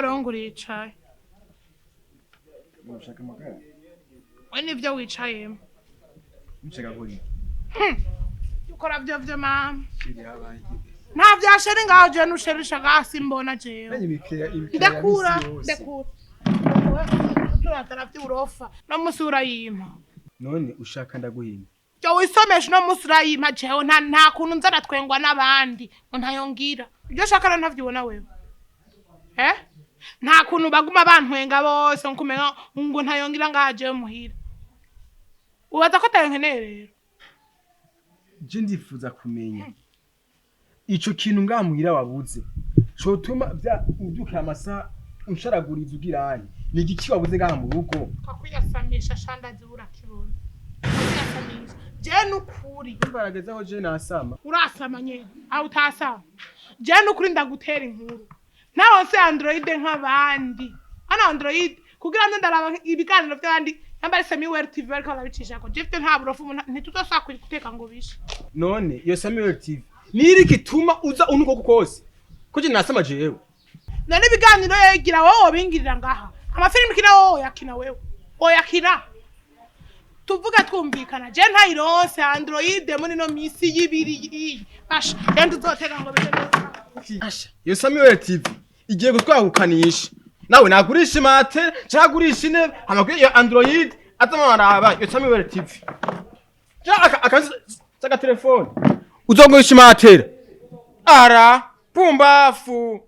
nawe uricaye ushaka amakara we nivyo wicayemo nshaka kuri ukora vyo mama shiri habaye nta vyasheri ngaho je nusherisha gasi mbona jewe nanyi bikira ndekura turatara vy'urofa no musura yima none ushaka ndaguhima jo wisomesha no musura yima jewe nta kuntu nzana twengwa n'abandi ngo ntayongira ibyo shaka ntavyibona wewe nta kuntu baguma bantwenga bose nkumenya ngo ntayongira ngaje muhira ubaza ko tayenkeneye rero je ndifuza kumenya ico kintu ngamuhira wabuze cotuma bya ubyukira amasaha unsharaguriza ugiranye ni igiki wabuze ngaha mu rugo kakwiyasamisha shandazi burakibona kakwiyasamisha je nukuri imbaragazaho je nasama urasama nyene aho utasama je nukuri ndagutera inkuru nawe se Android nk'abandi ana Android kugira ngo ndaraba ibiganiro by'abandi nambare Samuel TV bariko barabicisha ko jefte nta burofu ntituzosaka guteka ngo bishe none iyo Samuel TV niri gituma uza unuko kukose kuje nasama jewe none ibiganiro yegira wowe bingirira ngaha amafilimi kina wowe yakina wewe oyakina tuvuga twumvikana je ntayirose Android muri no misi y'ibiri basha yandi uzoteka ngo bije neza asha iyo Samuel TV igiye gutwahukanisha nawe nagurisha mate cyagurisha intebe amakuru ya Android atamaraba iyo Samuel TV aka telefone uzogurisha mate ara pumbafu